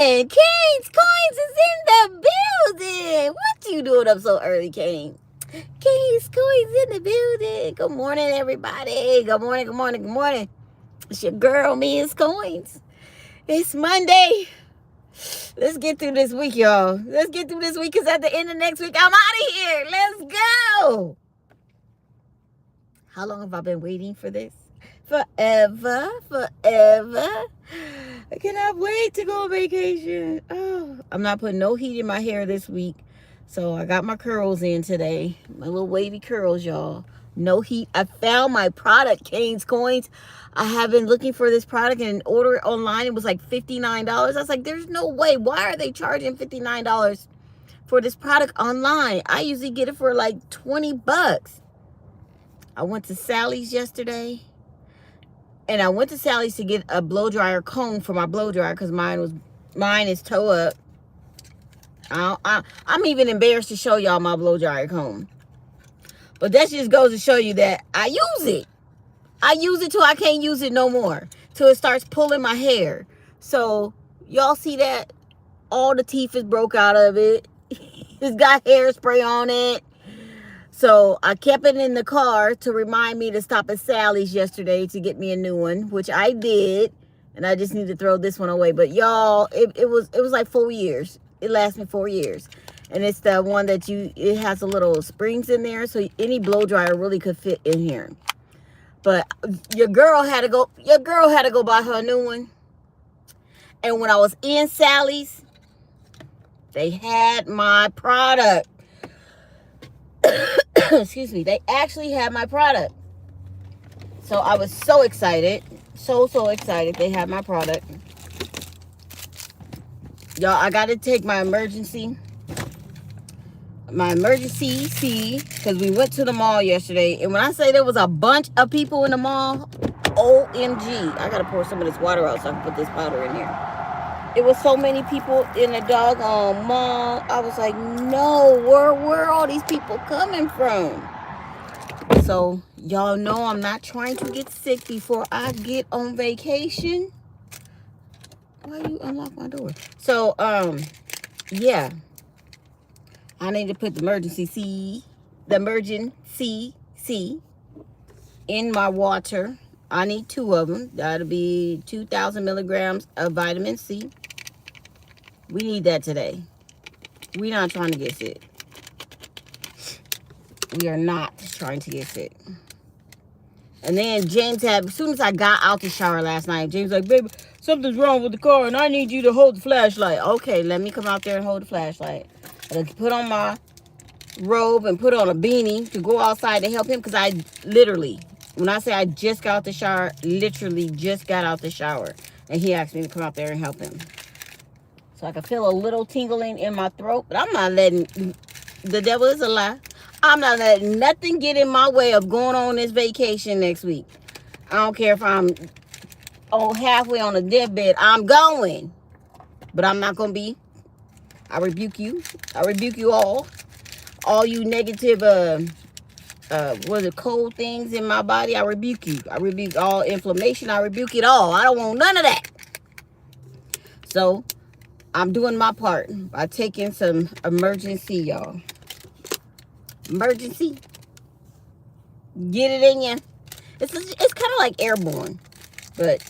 And Kane's Coins is in the building. What you doing up so early, Kane? Kane's Coins in the building. Good morning, everybody. Good morning, good morning, good morning. It's your girl, Meya's Coins. It's Monday. Let's get through this week, y'all. Let's get through this week because at the end of next week, I'm out of here. Let's go. How long have I been waiting for this? Forever. I cannot wait to go on vacation. Oh, I'm not putting no heat in my hair this week. So I got my curls in today. My little wavy curls, y'all. No heat. I found my product, Kane's Coins. I have been looking for this product and order it online. It was like $59. I was like, there's no way. Why are they charging $59 for this product online? I usually get it for like 20 bucks. I went to Sally's yesterday. And I went to Sally's to get a blow dryer comb for my blow dryer because mine is toe up. I'm even embarrassed to show y'all my blow dryer comb. But that just goes to show you that I use it. I use it till I can't use it no more. Till it starts pulling my hair. So y'all see that? All the teeth is broke out of it. It's got hairspray on it. So I kept it in the car to remind me to stop at Sally's yesterday to get me a new one, which I did. And I just need to throw this one away. But y'all, it was like 4 years. It lasts me 4 years. And it's the one that it has a little springs in there. So any blow dryer really could fit in here. But your girl had to go buy her a new one. And when I was in Sally's, they had my product. Excuse me, they actually had my product. So I was so excited. So excited they had my product. Y'all, I got to take my emergency C, because we went to the mall yesterday. And when I say there was a bunch of people in the mall, OMG. I got to pour some of this water out so I can put this powder in here. It was so many people in the doggone mall. I was like, no, where are all these people coming from? So, y'all know I'm not trying to get sick before I get on vacation. Why you unlock my door? So, yeah. I need to put the emergency C in my water. I need 2 of them. That'll be 2,000 milligrams of vitamin C. We need that today. We're not trying to get sick. We are not trying to get sick. And then James as soon as I got out the shower last night, James was like, baby, something's wrong with the car and I need you to hold the flashlight. Okay, let me come out there and hold the flashlight. I put on my robe and put on a beanie to go outside to help him because I literally, when I say I just got out the shower, literally just got out the shower. And he asked me to come out there and help him. So I can feel a little tingling in my throat. But I'm not letting, the devil is a lie. I'm not letting nothing get in my way of going on this vacation next week. I don't care if I'm halfway on a deathbed. I'm going. But I'm not going to be. I rebuke you. I rebuke you all. All you negative, cold things in my body, I rebuke you. I rebuke all inflammation. I rebuke it all. I don't want none of that. So, I'm doing my part by taking some emergency, y'all. Emergency. Get it in you. It's kind of like airborne. But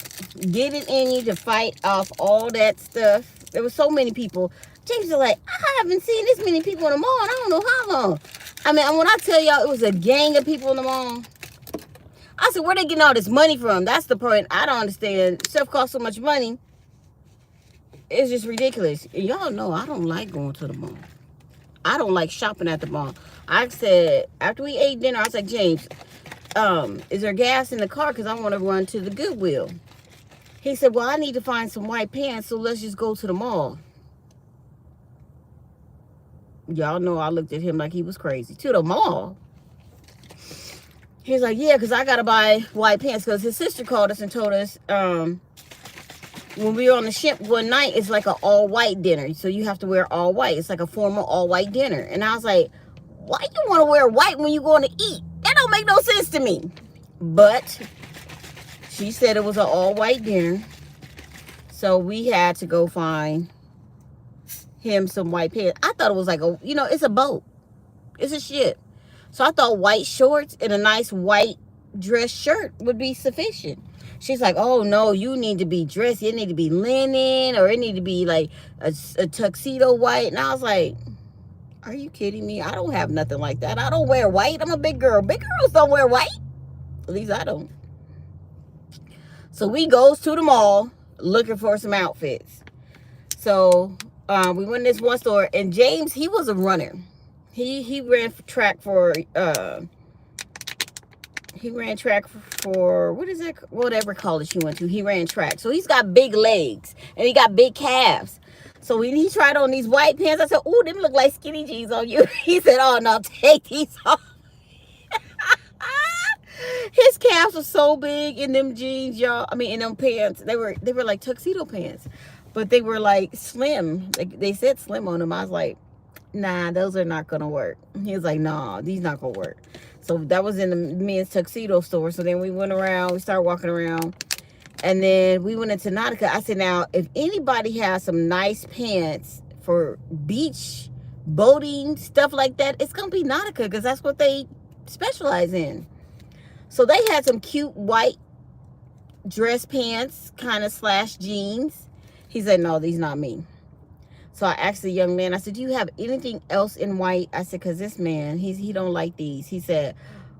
get it in you to fight off all that stuff. There were so many people. James was like, I haven't seen this many people in the mall. I don't know how long. I mean, when I tell y'all it was a gang of people in the mall, I said, where they getting all this money from? That's the point I don't understand. Stuff costs so much money. It's just ridiculous. Y'all know I don't like going to the mall. I don't like shopping at the mall. I said, after we ate dinner, I was like, James, is there gas in the car? Because I want to run to the Goodwill. He said, well, I need to find some white pants, so let's just go to the mall. Y'all know I looked at him like he was crazy. To the mall? He's like, yeah, because I got to buy white pants. Because his sister called us and told us when we were on the ship one night, it's like an all-white dinner. So you have to wear all white. It's like a formal all-white dinner. And I was like, why you want to wear white when you're going to eat? That don't make no sense to me. But she said it was an all-white dinner. So we had to go find him some white pants. I thought it was like it's a boat. It's a ship. So I thought white shorts and a nice white dress shirt would be sufficient. She's like, oh no, you need to be dressed. It need to be linen, or it need to be like a tuxedo white. And I was like, are you kidding me? I don't have nothing like that. I don't wear white. I'm a big girl. Big girls don't wear white. At least I don't. So we goes to the mall looking for some outfits. So we went to this one store, and James, he was a runner. He ran track for what is it? Whatever college he went to. He ran track. So he's got big legs and he got big calves. So when he tried on these white pants, I said, "Ooh, them look like skinny jeans on you." He said, "Oh no, take these off." His calves were so big in them jeans, y'all. I mean, in them pants. They were like tuxedo pants, but they were like slim. They said slim on them. I was like, nah, those are not gonna work. He was like, nah, these not gonna work. So that was in the men's tuxedo store. So then we went around, we started walking around, and then we went into Nautica. I said, now, if anybody has some nice pants for beach, boating, stuff like that, it's gonna be Nautica, because that's what they specialize in. So they had some cute white dress pants, kind of slash jeans. He said, no, these not me. So I asked the young man, I said, do you have anything else in white? I said, because this man, he don't like these. He said,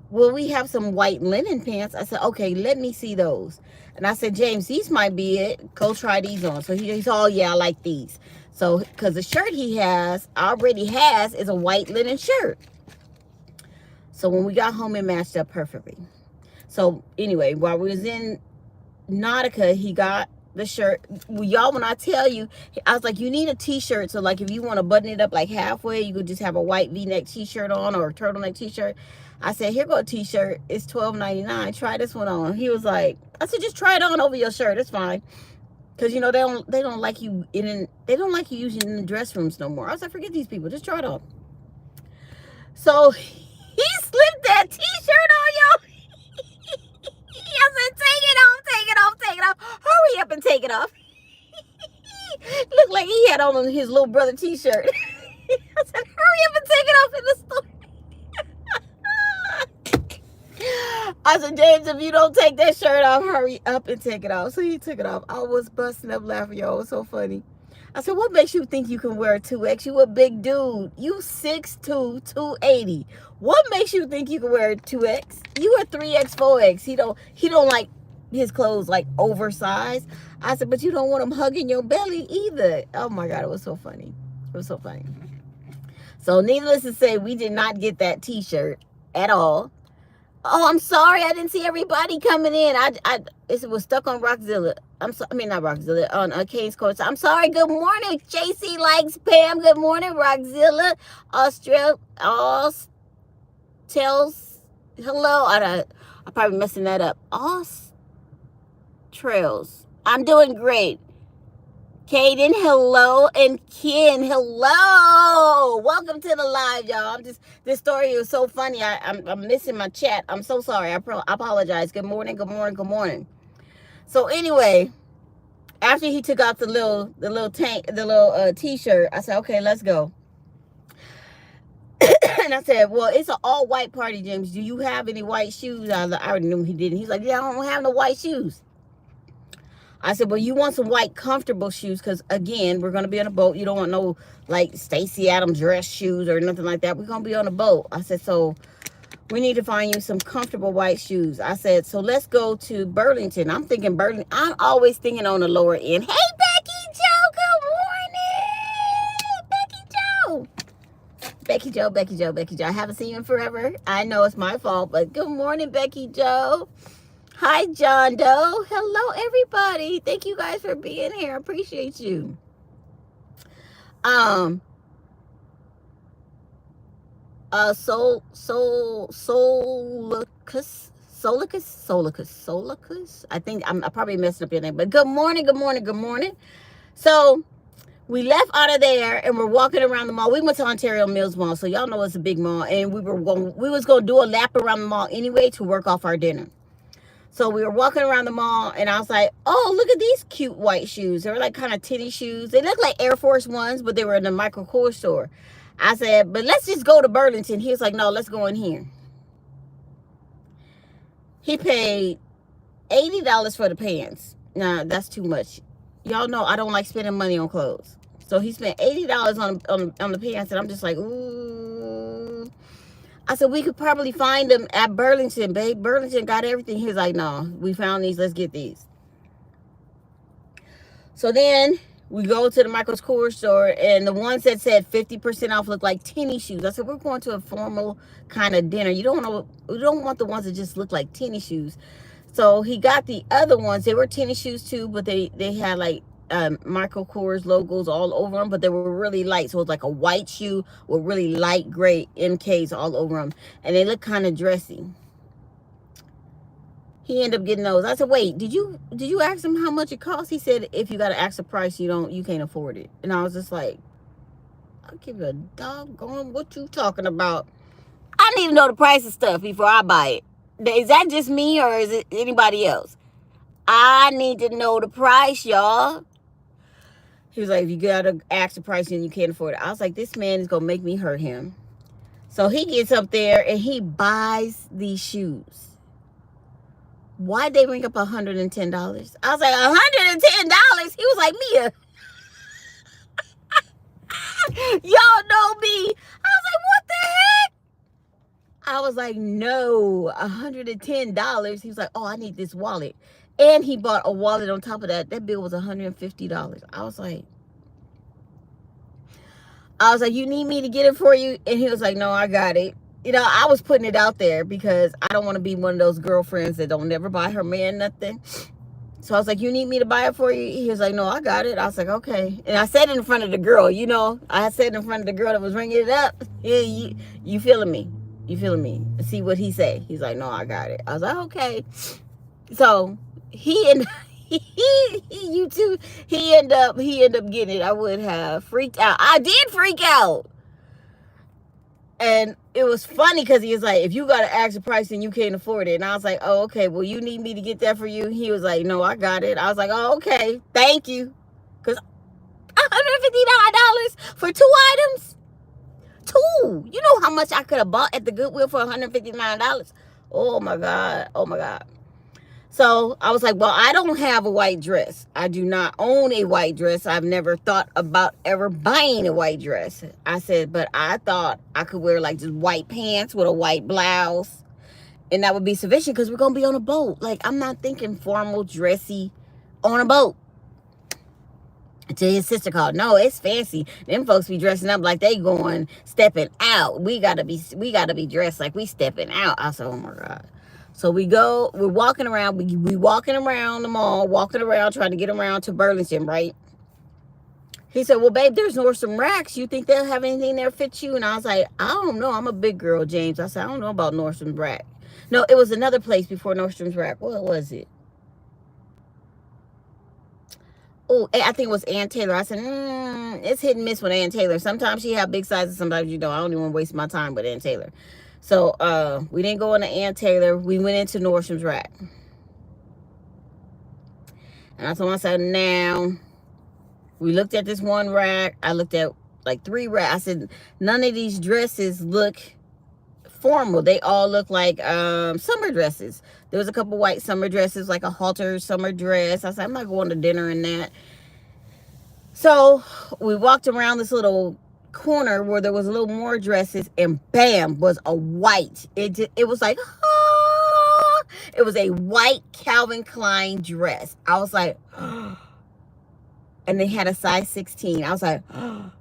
well, we have some white linen pants. I said, okay, let me see those. And I said, James, these might be it. Go try these on. So he's all, yeah, I like these. So, because the shirt he already has is a white linen shirt. So when we got home, it matched up perfectly. So anyway, while we was in Nautica, he got the shirt. Well, y'all, when I tell you, I was like, you need a t-shirt. So like, if you want to button it up like halfway, you could just have a white v-neck t-shirt on, or a turtleneck t-shirt. I said, here go a t-shirt. It's $12.99. Try this one on. He was like, I said, just try it on over your shirt. It's fine. Because, they don't like you they don't like you using in the dress rooms no more. I was like, forget these people. Just try it on. So he slipped that t-shirt on, y'all. I said, take it off. Hurry up and take it off. Looked like he had on his little brother t-shirt. I said, hurry up and take it off in the store. I said, James, if you don't take that shirt off, hurry up and take it off. So he took it off. I was busting up laughing, y'all. It was so funny. I said, what makes you think you can wear a 2X? You a big dude. You 6'2", 280. What makes you think you can wear a 2X? You a 3X, 4X. He don't like his clothes like oversized. I said, but you don't want him hugging your belly either. Oh my God, it was so funny. It was so funny. So needless to say, we did not get that t-shirt at all. Oh, I'm sorry. I didn't see everybody coming in. It was stuck on Rockzilla. Not Rockzilla, on Kane's Court. I'm sorry. Good morning. JC likes Pam. Good morning, Rockzilla. Tells hello. I'm probably messing that up. Trails. I'm doing great. Kaden, hello, and Ken, hello. Welcome to the live, y'all. This story was so funny. I'm missing my chat. I'm so sorry. I apologize. Good morning. So anyway, after he took out the little t-shirt, I said, okay, let's go. And I said, well, it's an all white party, James. Do you have any white shoes? I already knew he didn't. He's like, yeah, I don't have no white shoes. I said, well, you want some white comfortable shoes, because, again, we're going to be on a boat. You don't want no, like, Stacey Adams dress shoes or nothing like that. We're going to be on a boat. I said, so we need to find you some comfortable white shoes. I said, so let's go to Burlington. I'm thinking Burlington. I'm always thinking on the lower end. Hey, Becky Joe, good morning. Becky Joe. I haven't seen you in forever. I know it's my fault, but good morning, Becky Joe. Hi, John Doe. Hello, everybody. Thank you guys for being here. I appreciate you. Solicus. I think I probably messed up your name, but good morning. So we left out of there and we're walking around the mall. We went to Ontario Mills Mall, so y'all know it's a big mall, and we was gonna do a lap around the mall anyway to work off our dinner. So we were walking around the mall, and I was like, oh, look at these cute white shoes. They were like kind of tennis shoes. They look like Air Force Ones, but they were in the Michael Kors store. I said, but let's just go to Burlington. He was like, no, let's go in here. He paid $80 for the pants. Nah, that's too much. Y'all know I don't like spending money on clothes. So he spent $80 on the pants, and I'm just like, ooh. I said, we could probably find them at Burlington, babe. Burlington got everything. He's like, no, we found these. Let's get these. So then we go to the Michael Kors store, and the ones that said 50% off look like tennis shoes. I said, we're going to a formal kind of dinner. You don't want the ones that just look like tennis shoes. So he got the other ones. They were tennis shoes too, but they had like Michael Kors logos all over them, but they were really light. So it was like a white shoe with really light gray MKs all over them, and they look kind of dressy. He ended up getting those. I said, wait, did you ask him how much it cost? He said, if you got to ask the price, you can't afford it. And I was just like, I'll give you a doggone what you talking about. I need to know the price of stuff before I buy it. Is that just me, or is it anybody else? I need to know the price, y'all. He was like, if you gotta ask the price and you can't afford it. I was like, this man is gonna make me hurt him. So he gets up there and he buys these shoes. Why'd they bring up $110? I was like, $110? He was like, Meya. Y'all know me. I was like, what the heck? I was like, no, $110. He was like, oh, I need this wallet. And he bought a wallet on top of that. That bill was $150. I was like, you need me to get it for you? And he was like, no, I got it. You know, I was putting it out there because I don't want to be one of those girlfriends that don't never buy her man nothing. So I was like, you need me to buy it for you? He was like, no, I got it. I was like, okay. And I said it in front of the girl, you know. I said it in front of the girl that was ringing it up. Yeah, you feeling me? You feeling me? See what he say. He's like, no, I got it. I was like, okay. So he ended up getting it. I would have freaked out. I did freak out. And it was funny because he was like, if you got to ask the price and you can't afford it. And I was like, oh, okay. Well, you need me to get that for you? He was like, no, I got it. I was like, oh, okay. Thank you. Because $159 for 2 items? 2. You know how much I could have bought at the Goodwill for $159? Oh, my God. Oh, my God. So I was like, well, I don't have a white dress. I do not own a white dress. I've never thought about ever buying a white dress. I said, but I thought I could wear like just white pants with a white blouse, and that would be sufficient because we're going to be on a boat. Like, I'm not thinking formal, dressy on a boat. Until his sister called. No, it's fancy. Them folks be dressing up like they going, stepping out. We gotta be dressed like we stepping out. I said, oh my God. So we're walking around, we walking around the mall, walking around, trying to get around to Burlington, right? He said, well, babe, there's Nordstrom Racks. You think they'll have anything there fit you? And I was like, I don't know. I'm a big girl, James. I said, I don't know about Nordstrom Rack. No, it was another place before Nordstrom's Rack. What was it? Oh, I think it was Ann Taylor. I said, it's hit and miss with Ann Taylor. Sometimes she have big sizes, sometimes you don't. I don't even want to waste my time with Ann Taylor. So we didn't go into Ann Taylor. We went into Nordstrom's Rack. And I told myself, now, we looked at this one rack. I looked at like 3 racks. I said, none of these dresses look formal. They all look like summer dresses. There was a couple white summer dresses, like a halter summer dress. I said, I'm not going to dinner in that. So we walked around this little corner where there was a little more dresses, and bam, was a white. It was like, ah! It was a white Calvin Klein dress. I was like, ah. And they had a size 16. I was like, ah.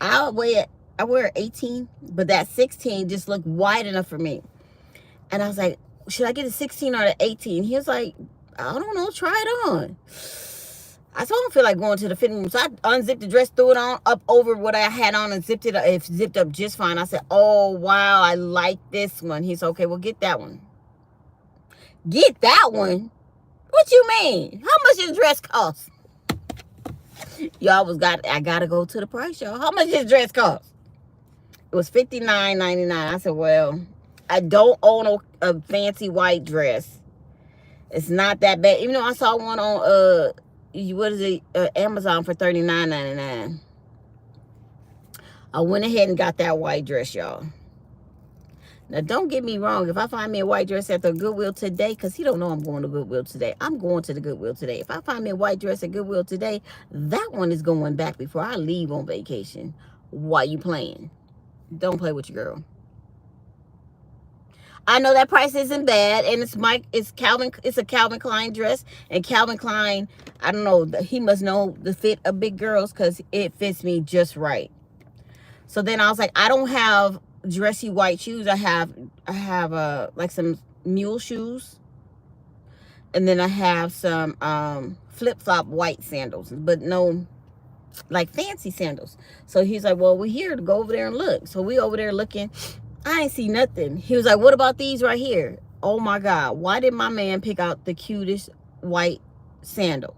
I wear 18, but that 16 just looked wide enough for me. And I was like, should I get a 16 or an 18? He was like, I don't know, try it on. I still don't feel like going to the fitting room. So I unzipped the dress, threw it on up over what I had on, and zipped it up. It zipped up just fine. I said, oh, wow, I like this one. He said, okay, well, get that one. Get that one? What you mean? How much does the dress cost? Y'all I got to go to the price, y'all. How much does the dress cost? It was $59.99. I said, well, I don't own a fancy white dress. It's not that bad. Even though I saw one on what is it, Amazon for $39.99. I went ahead and got that white dress, y'all. Now, don't get me wrong. If I find me a white dress at the Goodwill today, because he don't know I'm going to Goodwill today. I'm going to the Goodwill today. If I find me a white dress at Goodwill today, that one is going back before I leave on vacation. Why you playing? Don't play with your girl. I know that price isn't bad, and it's a Calvin Klein dress, and Calvin Klein, I don't know, he must know the fit of big girls because it fits me just right. So then I was like, I don't have dressy white shoes. I have like some mule shoes, and then I have some flip-flop white sandals, but no like fancy sandals. So he's like, well, we're here to go over there and look. So we over there looking. I ain't see nothing. He was like, what about these right here? Oh my God, why did my man pick out the cutest white sandal?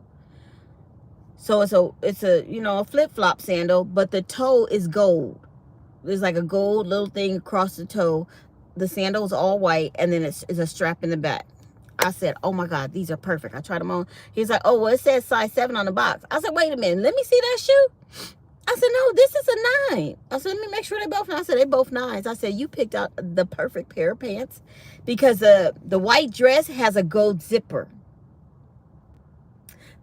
So it's a you know, a flip-flop sandal, but the toe is gold. There's like a gold little thing across the toe. The sandal is all white, and then it's a strap in the back. I said, oh my God, these are perfect. I tried them on. He's like, oh, well, it says size 7 on the box. I said, wait a minute, let me see that shoe. I said, no, this is a 9. I said, let me make sure they both 9. I said, they both 9s. I said, you picked out the perfect pair of pants because the white dress has a gold zipper.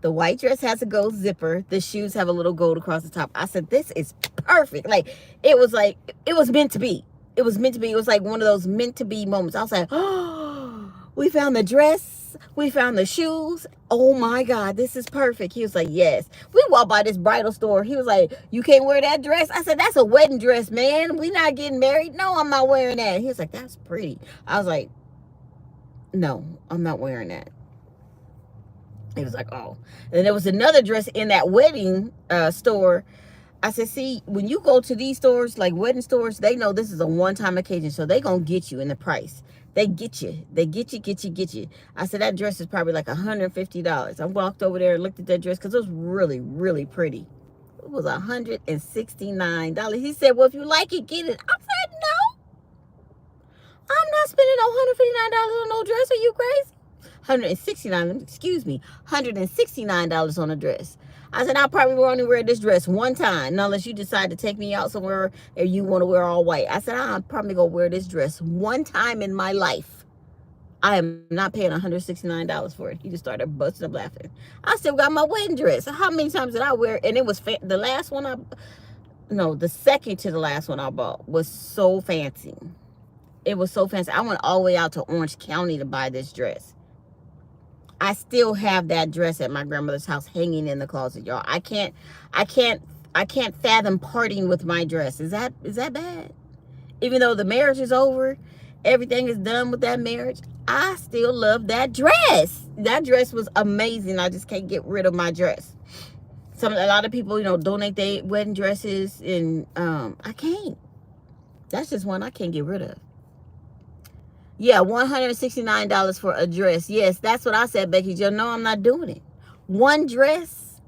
The white dress has a gold zipper. The shoes have a little gold across the top. I said, this is perfect. Like, it was meant to be. It was meant to be. It was like one of those meant to be moments. I was like, oh, we found the dress. We found the shoes. Oh my God, this is perfect. He was like, yes. We walked by this bridal store. He was like, you can't wear that dress? I said, that's a wedding dress, man. We not getting married. No, I'm not wearing that. He was like, that's pretty. I was like, no, I'm not wearing that. He was like, oh. And there was another dress in that wedding store. I said, see, when you go to these stores, like wedding stores, they know this is a one-time occasion, so they gonna get you in the price. They get you. They get you. I said, that dress is probably like $150. I walked over there and looked at that dress because it was really, really pretty. It was $169. He said, well, if you like it, get it. I said, no. I'm not spending $159 on no dress. Are you crazy? $169 on a dress. I said, I'll probably only wear this dress one time, unless you decide to take me out somewhere and you want to wear all white. I said, I'm probably going to wear this dress one time in my life. I am not paying $169 for it. He just started busting up laughing. I still got my wedding dress. How many times did I wear it? And it was the last one the second to the last one I bought was so fancy. It was so fancy. I went all the way out to Orange County to buy this dress. I still have that dress at my grandmother's house hanging in the closet, y'all. I can't fathom parting with my dress. Is that bad? Even though the marriage is over, everything is done with that marriage, I still love that dress. That dress was amazing. I just can't get rid of my dress. A lot of people, donate their wedding dresses, and I can't. That's just one I can't get rid of. Yeah, $169 for a dress. Yes, that's what I said, Becky Joe. No, I'm not doing it. One dress.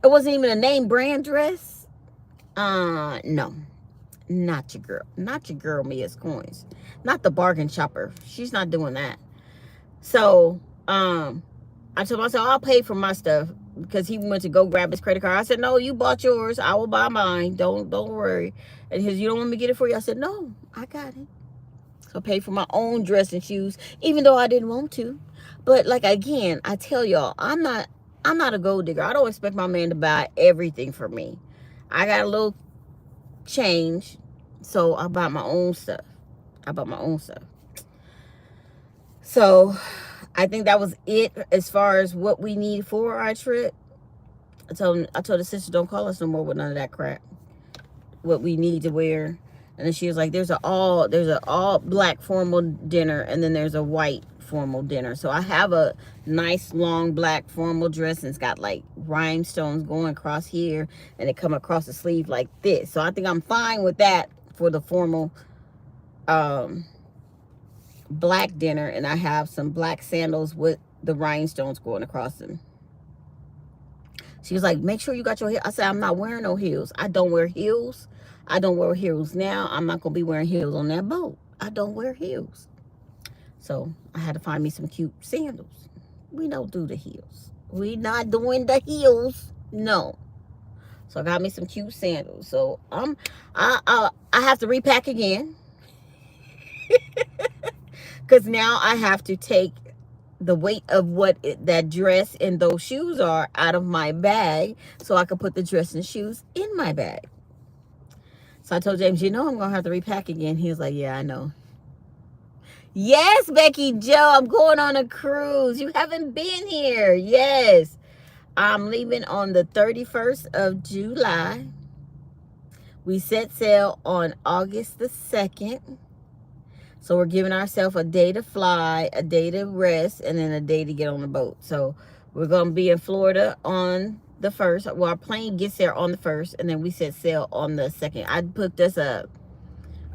It wasn't even a name brand dress. No. Not your girl. Not your girl, MEYASCOINS. Not the bargain shopper. She's not doing that. So, I told myself, I'll pay for my stuff, because he went to go grab his credit card. I said, no, you bought yours. I will buy mine. Don't worry. And he said, you don't want me to get it for you? I said, no, I got it. So pay for my own dress and shoes, even though I didn't want to. But like, again, I tell y'all, I'm not a gold digger. I don't expect my man to buy everything for me. I got a little change, so I buy my own stuff. So I think that was it as far as what we need for our trip. I told the sister, don't call us no more with none of that crap. What we need to wear. And then she was like, there's an all black formal dinner, and then there's a white formal dinner. So I have a nice long black formal dress, and it's got like rhinestones going across here, and it come across the sleeve like this. So I think I'm fine with that for the formal black dinner. And I have some black sandals with the rhinestones going across them. She was like, make sure you got your heels. I said, I'm not wearing no heels. I don't wear heels. I don't wear heels now. I'm not going to be wearing heels on that boat. I don't wear heels. So I had to find me some cute sandals. We don't do the heels. We not doing the heels. No. So I got me some cute sandals. So I have to repack again. Because now I have to take the weight of that dress and those shoes are out of my bag so I can put the dress and shoes in my bag. So I told James, I'm going to have to repack again. He was like, yeah, I know. Yes, Becky Joe, I'm going on a cruise. You haven't been here. Yes. I'm leaving on the 31st of July. We set sail on August the 2nd. So we're giving ourselves a day to fly, a day to rest, and then a day to get on the boat. So we're going to be in Florida on the 1st. Well, our plane gets there on the 1st, and then we set sail on the 2nd. I booked us a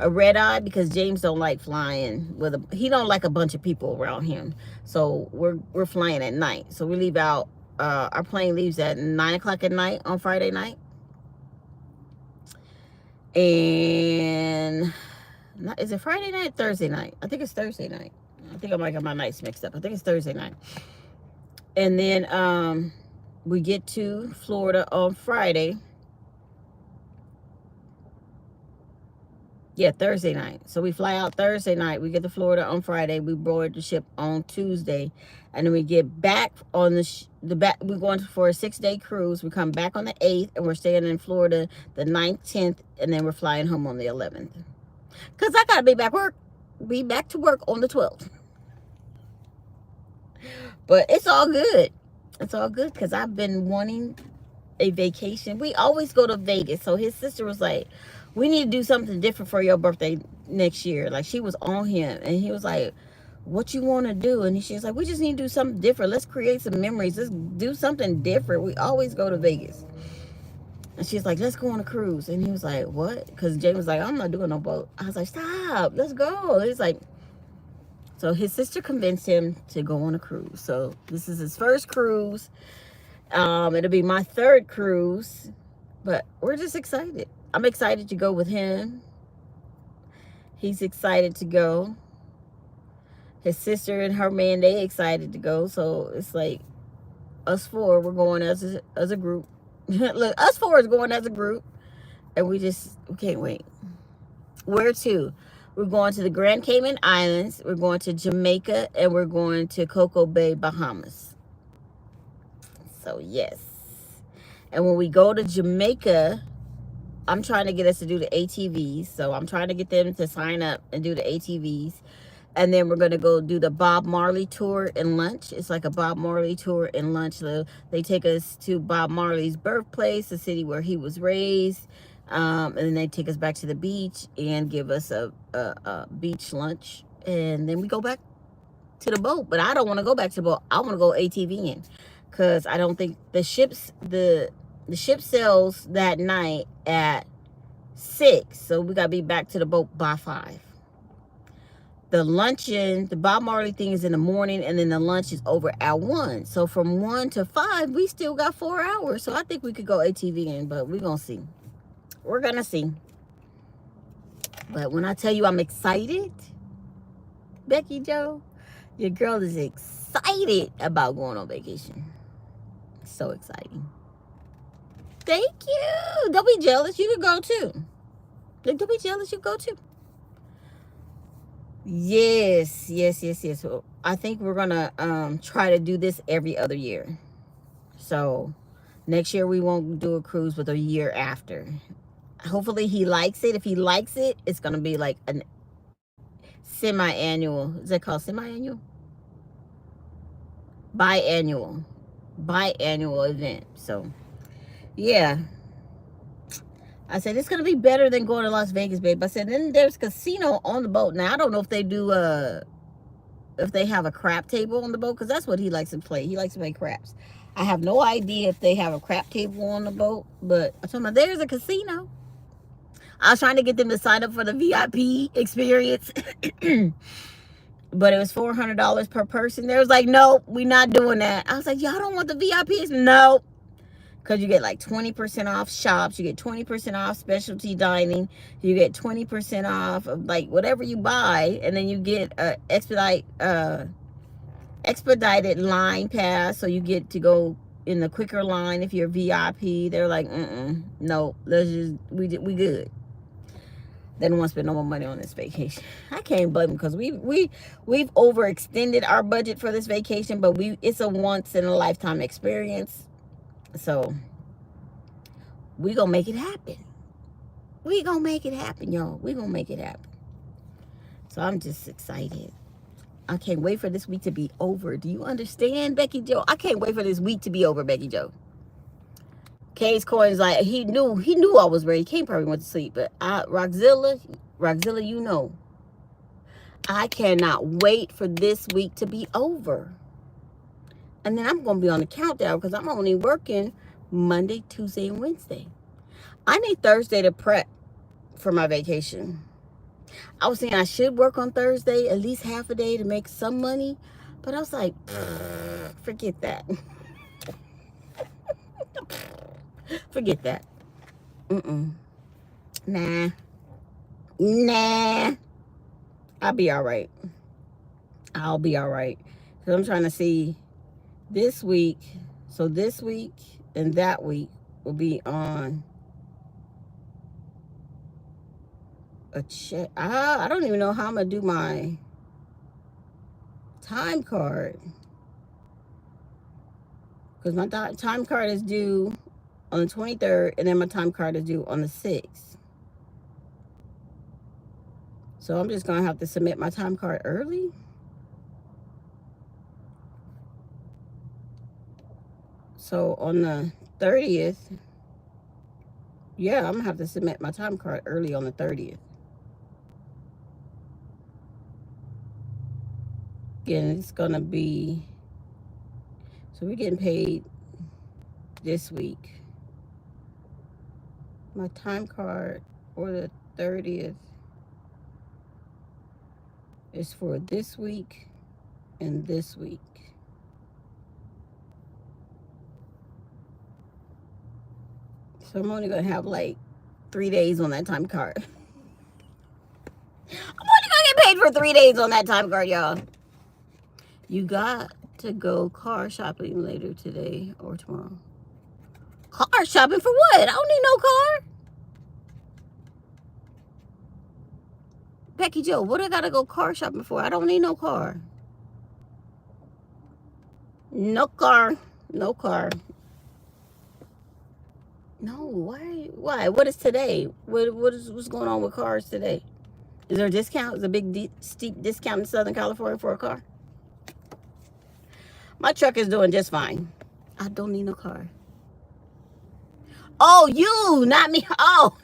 red eye because James don't like flying he don't like a bunch of people around him. So we're flying at night. So we leave out, our plane leaves at 9 o'clock at night on Friday night. And is it Friday night, Thursday night? I think it's Thursday night. I think I might get my nights mixed up. I think it's Thursday night. And then we get to Florida on Friday. Yeah, Thursday night. So we fly out Thursday night. We get to Florida on Friday. We board the ship on Tuesday. And then we get back on we're going for a 6-day cruise. We come back on the 8th, and we're staying in Florida the 9th, 10th, and then we're flying home on the 11th. Because I got to be back to work on the 12th. But it's all good. It's all good because I've been wanting a vacation. We always go to Vegas. So his sister was like, we need to do something different for your birthday next year. Like, she was on him. And he was like, what you want to do? And she's like, we just need to do something different. Let's create some memories. Let's do something different. We always go to Vegas. And she's like, let's go on a cruise. And he was like, what? Because James was like, I'm not doing no boat. I was like, stop, let's go. He's like, so his sister convinced him to go on a cruise. So this is his first cruise. It'll be my 3rd cruise. But we're just excited. I'm excited to go with him. He's excited to go. His sister and her man, they excited to go. So it's like us 4, we're going as a group. Look, us 4 is going as a group, and we can't wait. Where to? We're going to the Grand Cayman Islands, we're going to Jamaica, and we're going to Cocoa Bay, Bahamas. So yes. And when we go to Jamaica, I'm trying to get us to do the ATVs. So I'm trying to get them to sign up and do the ATVs. And then we're going to go do the Bob Marley tour and lunch. It's like a Bob Marley tour and lunch. So they take us to Bob Marley's birthplace, the city where he was raised. And then they take us back to the beach and give us a beach lunch. And then we go back to the boat. But I don't want to go back to the boat. I want to go ATVing. Because I don't think the ship sails that night at 6. So we got to be back to the boat by 5. The luncheon, the Bob Marley thing is in the morning, and then the lunch is over at 1. So from 1 to 5, we still got 4 hours. So I think we could go ATVing, but we're going to see. We're going to see. But when I tell you I'm excited, Becky Joe, your girl is excited about going on vacation. So exciting. Thank you. Don't be jealous. You could go too. Don't be jealous. You go too. Yes. So I think we're gonna try to do this every other year. So next year we won't do a cruise, but the year after. Hopefully he likes it. If he likes it, it's gonna be like an semi-annual. Is that called semi-annual? Biannual event. So yeah. I said, it's going to be better than going to Las Vegas, babe. I said, then there's casino on the boat. Now, I don't know if they do, if they have a crap table on the boat, because that's what he likes to play. He likes to play craps. I have no idea if they have a crap table on the boat, but I told him, there's a casino. I was trying to get them to sign up for the VIP experience, but it was $400 per person. They was like, no, we're not doing that. I was like, y'all don't want the VIPs? No. because you get like 20% off shops, you get 20% off specialty dining, you get 20% off of like whatever you buy, and then you get a expedited line pass, so you get to go in the quicker line if you're VIP. They're like, no, let's just we good. They don't want to spend no more money on this vacation. I can't blame them, because we've overextended our budget for this vacation, but it's a once in a lifetime experience. So we gonna make it happen. We gonna make it happen, y'all. We gonna make it happen. So I'm just excited. I can't wait for this week to be over. Do you understand, Becky Joe? I can't wait for this week to be over, Becky Joe. K's Coins, like, he knew I was ready. Kane probably went to sleep, but Roxzilla, you know, I cannot wait for this week to be over. And then I'm going to be on the countdown, because I'm only working Monday, Tuesday, and Wednesday. I need Thursday to prep for my vacation. I was saying I should work on Thursday, at least half a day, to make some money. But I was like, forget that. Forget that. Nah. I'll be all right. Because I'm trying to see this week. So this week and that week will be on a check. I don't even know how I'm going to do my time card. Because my time card is due on the 23rd, and then my time card is due on the 6th. So I'm just going to have to submit my time card early. So on the 30th, yeah, I'm going to have to submit my time card early on the 30th. Again, it's going to be, so we're getting paid this week. My time card for the 30th is for this week and this week. So I'm only going to have like 3 days on that time card. I'm only going to get paid for 3 days on that time card, y'all. You got to go car shopping later today or tomorrow. Car shopping for what? I don't need no car. Becky Joe, what I gotta go car shopping for? I don't need no car. No car. No car. No, why? Why? What is today? What's going on with cars today? Is there a discount? Is a big steep discount in Southern California for a car? My truck is doing just fine. I don't need no car. Oh, you, not me. Oh.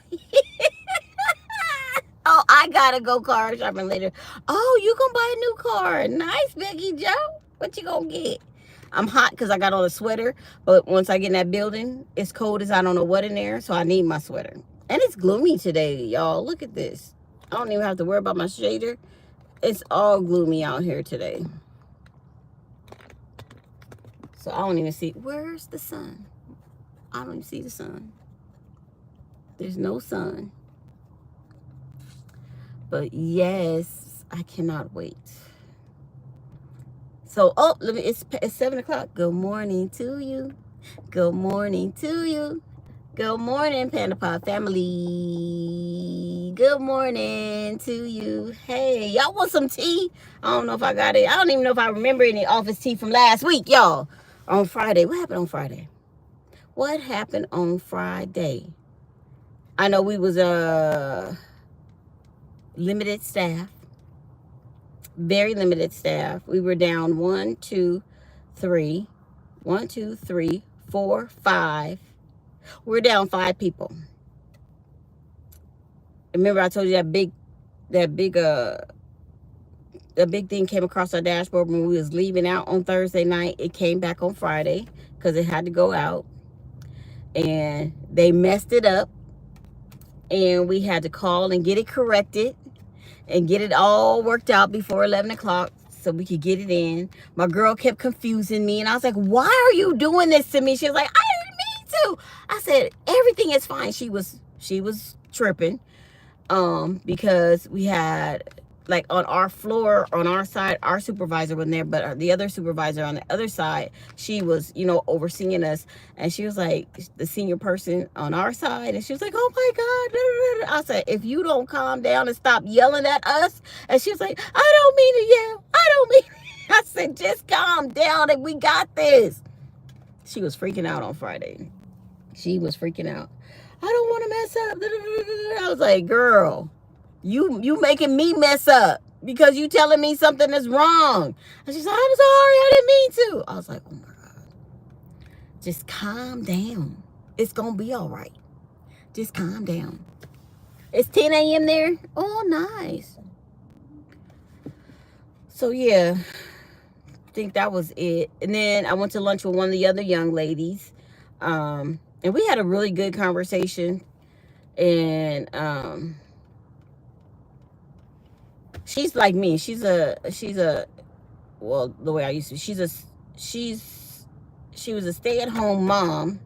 Oh, I gotta go car shopping later. Oh, you gonna buy a new car. Nice, Becky Joe. What you gonna get? I'm hot because I got on a sweater. But once I get in that building, it's cold as I don't know what in there. So I need my sweater. And it's gloomy today, y'all. Look at this. I don't even have to worry about my shader. It's all gloomy out here today. So I don't even see. Where's the sun? I don't even see the sun. There's no sun. But yes, I cannot wait. So, oh, it's 7 o'clock. Good morning to you. Good morning to you. Good morning, Panda Pod family. Good morning to you. Hey, y'all want some tea? I don't know if I got it. I don't even know if I remember any office tea from last week, y'all. On Friday. What happened on Friday? What happened on Friday? I know we was limited staff. Very limited staff. We were down 1, 2, 3. 1, 2, 3, 4, 5. We're down 5 people. Remember I told you that big thing came across our dashboard when we was leaving out on Thursday night. It came back on Friday because it had to go out. And they messed it up. And we had to call and get it corrected and get it all worked out before 11 o'clock so we could get it in. My girl kept confusing me. And I was like, why are you doing this to me? She was like, I didn't mean too. I said, everything is fine. She was tripping. Because we had, like, on our floor, on our side, our supervisor wasn't there, but the other supervisor on the other side, she was, you know, overseeing us. And she was like, the senior person on our side, and she was like, oh my God. I said, if you don't calm down and stop yelling at us. And she was like, I don't mean to yell. I don't mean I said, just calm down and we got this. She was freaking out on Friday. She was freaking out. I don't want to mess up. I was like, girl, you making me mess up because you telling me something is wrong. And she's like, I'm sorry, I didn't mean to. I was like, oh my God. Just calm down. It's going to be all right. Just calm down. It's 10 a.m. there. Oh, nice. So, yeah, I think that was it. And then I went to lunch with one of the other young ladies. And we had a really good conversation. And she's like me. She's a well, the way I used to. She was a stay-at-home mom,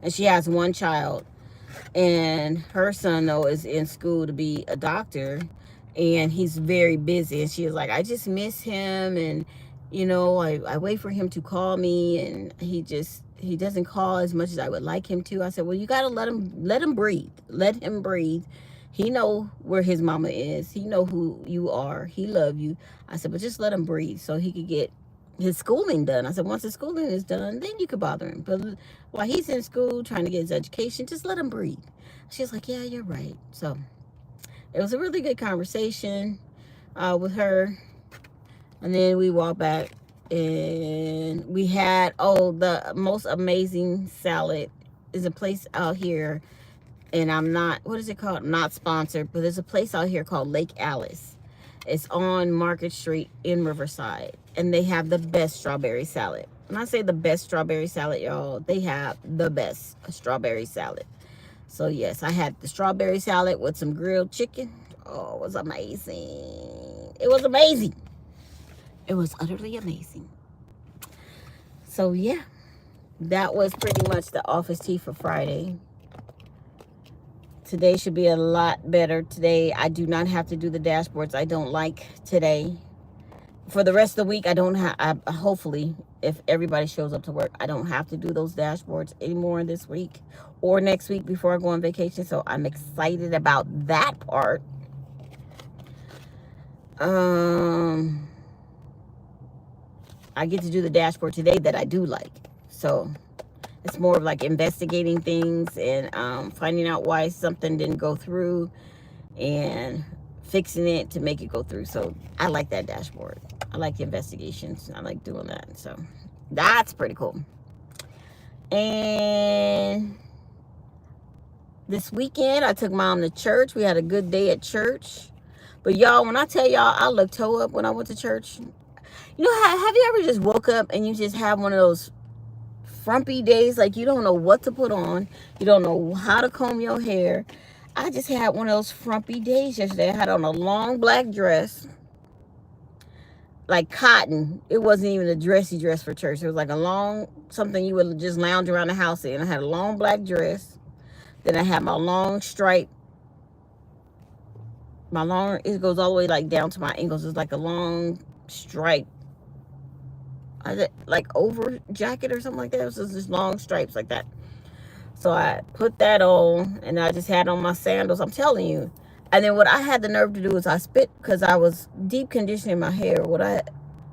and she has one child. And her son, though, is in school to be a doctor, and he's very busy. And she was like, I just miss him, and you know, I wait for him to call me, and he doesn't call as much as I would like him to. I said, well, you got to let him breathe. Let him breathe. He know where his mama is. He know who you are. He love you. I said, but just let him breathe so he could get his schooling done. I said, once his schooling is done, then you could bother him. But while he's in school trying to get his education, just let him breathe. She was like, yeah, you're right. So it was a really good conversation with her. And then we walked back, and we had, the most amazing salad. Is a place out here, and I'm not, what is it called? Not sponsored, but there's a place out here called Lake Alice. It's on Market Street in Riverside, and they have the best strawberry salad. When I say the best strawberry salad, y'all, they have the best strawberry salad. So yes, I had the strawberry salad with some grilled chicken. Oh, it was amazing. It was amazing. It was utterly amazing. So yeah, that was pretty much the office tea for Friday. Today should be a lot better. Today, I do not have to do the dashboards. I don't like today. For the rest of the week, I don't have, hopefully, if everybody shows up to work, I don't have to do those dashboards anymore this week or next week before I go on vacation. So I'm excited about that part. I get to do the dashboard today that I do like. So it's more of like investigating things and finding out why something didn't go through and fixing it to make it go through. So I like that dashboard. I like the investigations. I like doing that. So that's pretty cool. And this weekend, I took Mom to church. We had a good day at church. But y'all, when I tell y'all I looked toe up when I went to church, you know, have you ever just woke up and you just have one of those frumpy days, like you don't know what to put on, you don't know how to comb your hair? I just had one of those frumpy days yesterday. I had on a long black dress, like cotton. It wasn't even a dressy dress for church. It was like a long, something you would just lounge around the house in. I had a long black dress. Then I had my long stripe. It goes all the way like down to my ankles. It's like a long stripe, like over jacket or something like that. It was just long stripes like that. So I put that on, and I just had on my sandals. I'm telling you. And then what I had the nerve to do is I spit, because I was deep conditioning my hair.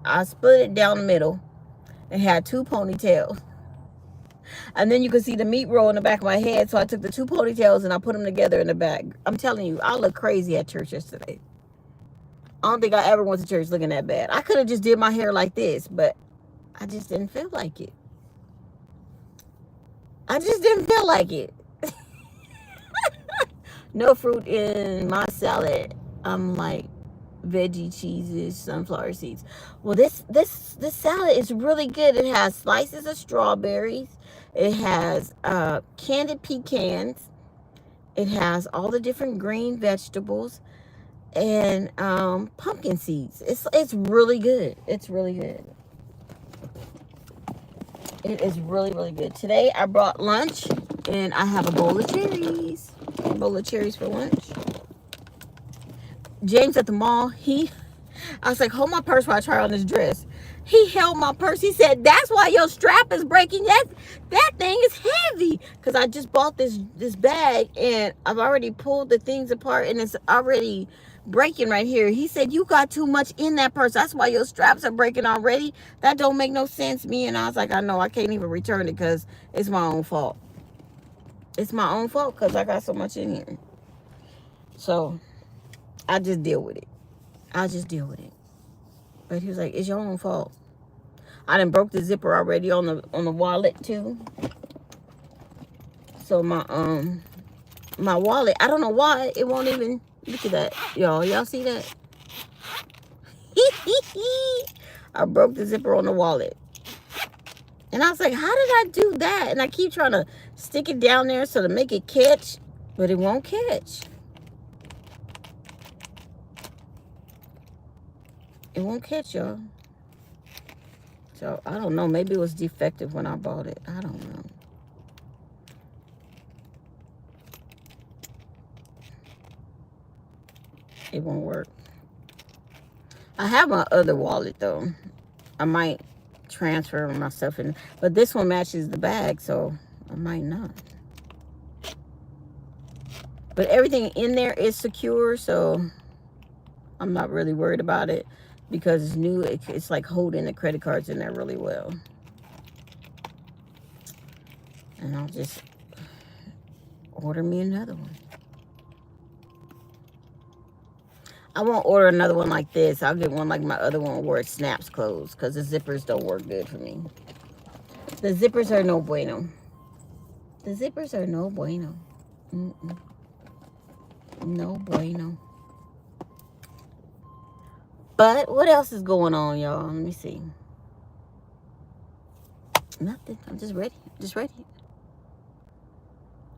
I split it down the middle and had two ponytails. And then you could see the meat roll in the back of my head. So I took the two ponytails and I put them together in the back. I'm telling you, I look crazy at church yesterday. I don't think I ever went to church looking that bad. I could have just did my hair like this, but I just didn't feel like it. I just didn't feel like it. No fruit in my salad. I'm like veggie cheeses, sunflower seeds. Well, this salad is really good. It has slices of strawberries. It has candied pecans. It has all the different green vegetables and pumpkin seeds. It's really good. It's really good. It is really, really good. Today I brought lunch and I have a bowl of cherries. A bowl of cherries for lunch. James at the mall, I was like, hold my purse while I try on this dress. He held my purse. He said, that's why your strap is breaking. That thing is heavy. Because I just bought this bag and I've already pulled the things apart and it's already breaking right here. He said, you got too much in that purse. That's why your straps are breaking already. That don't make no sense. Me and I was like, I know, I can't even return it because it's my own fault. It's my own fault because I got so much in here. So I just deal with it. I'll just deal with it. But he was like, it's your own fault. I done broke the zipper already on the wallet too. So my wallet, I don't know why it won't even, look at that. Y'all see that? I broke the zipper on the wallet. And I was like, how did I do that? And I keep trying to stick it down there so to make it catch, but it won't catch. It won't catch, y'all. So, I don't know. Maybe it was defective when I bought it. I don't know. It won't work. I have my other wallet, though. I might transfer my stuff in. But this one matches the bag, so I might not. But everything in there is secure, so I'm not really worried about it. Because it's new, it's like holding the credit cards in there really well. And I'll just order me another one. I won't order another one like this. I'll get one like my other one where it snaps closed. Because the zippers don't work good for me. The zippers are no bueno. The zippers are no bueno. No bueno. But what else is going on, y'all? Let me see. Nothing. I'm just ready. Just ready.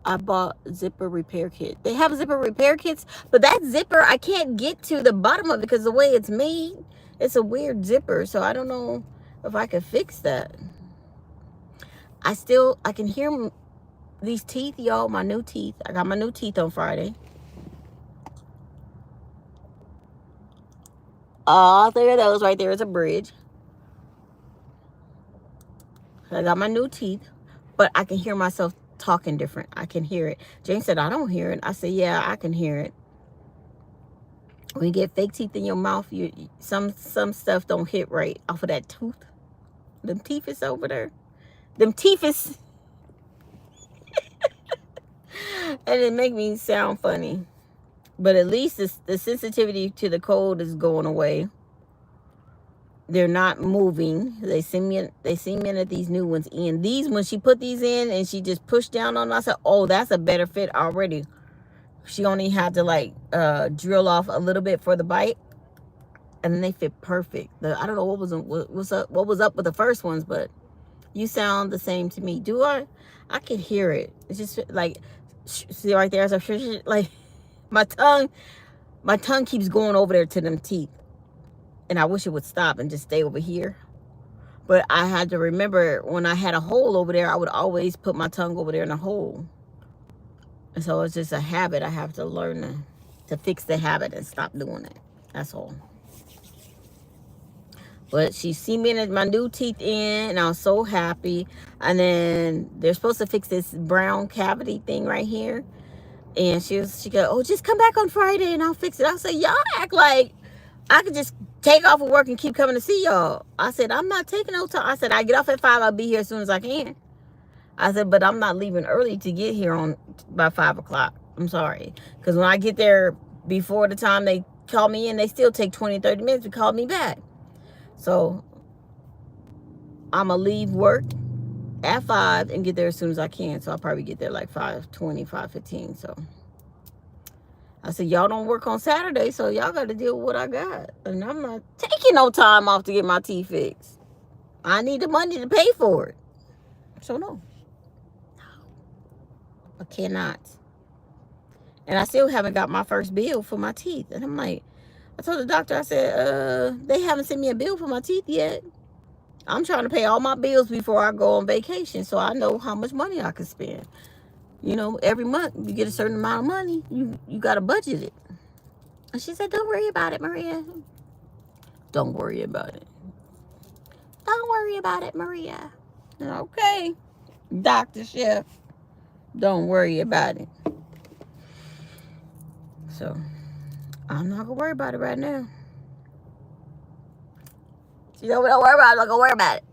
I bought zipper repair kit. They have zipper repair kits, but that zipper, I can't get to the bottom of it because the way it's made, it's a weird zipper. So I don't know if I could fix that. I can hear these teeth, y'all, my new teeth. I got my new teeth on Friday. All three of those right there is a bridge. I got my new teeth, but I can hear myself talking different. I can hear it. Jane said, I don't hear it. I said, yeah, I can hear it. When you get fake teeth in your mouth, some stuff don't hit right off of that tooth. Them teeth is over there. Them teeth is... and it make me sound funny. But at least the sensitivity to the cold is going away. They're not moving. They send me at these new ones in. These, when she put these in and she just pushed down on them, I said, oh, that's a better fit already. She only had to like drill off a little bit for the bite. And then they fit perfect. I don't know what was up with the first ones, but you sound the same to me. Do I? I can hear it. It's just like, see right there, so like my tongue keeps going over there to them teeth. And I wish it would stop and just stay over here. But I had to remember when I had a hole over there, I would always put my tongue over there in a hole. And so it's just a habit. I have to learn to fix the habit and stop doing it. That's all. But she cemented my new teeth in, and I was so happy. And then they're supposed to fix this brown cavity thing right here. And she go, oh, just come back on Friday and I'll fix it. I said, y'all act like I could just take off of work and keep coming to see y'all. I said, I'm not taking no time. I said, I get off at 5. I'll be here as soon as I can. I said, but I'm not leaving early to get here by 5 o'clock. I'm sorry. Because when I get there before the time they call me in, they still take 20, 30 minutes to call me back. So I'm going to leave work at 5 and get there as soon as I can. So I'll probably get there like 5:20, 5:15. So I said, y'all don't work on Saturday, so y'all got to deal with what I got. And I'm not taking no time off to get my teeth fixed. I need the money to pay for it. So no. I cannot. And I still haven't got my first bill for my teeth. And I'm like, I told the doctor, I said, they haven't sent me a bill for my teeth yet. I'm trying to pay all my bills before I go on vacation, so I know how much money I can spend. You know, every month you get a certain amount of money. You got to budget it. And she said, "Don't worry about it, Maria. Don't worry about it. Don't worry about it, Maria." Okay, Dr. Chef. Don't worry about it. So I'm not gonna worry about it right now. She don't worry about it. I'm not gonna worry about it.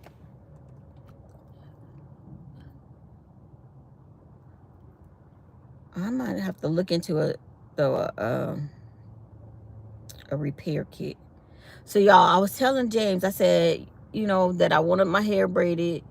I might have to look into a repair kit. So y'all, I was telling James, I said, you know, that I wanted my hair braided.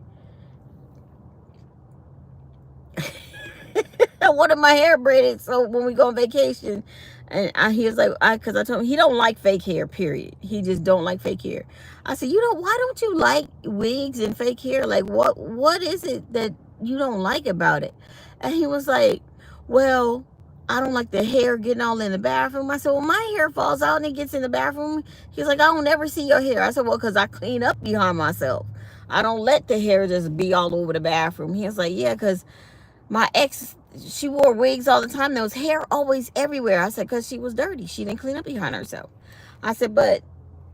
I wanted my hair braided so when we go on vacation, and he was like, because I told him he don't like fake hair. Period. He just don't like fake hair. I said, why don't you like wigs and fake hair? Like, what is it that you don't like about it? And he was like, well, I don't like the hair getting all in the bathroom. I said, well, my hair falls out and it gets in the bathroom. He's like, I don't never see your hair. I said, well, because I clean up behind myself. I don't let the hair just be all over the bathroom. He was like, yeah, because my ex, she wore wigs all the time. There was hair always everywhere. I said, because she was dirty. She didn't clean up behind herself. I said, but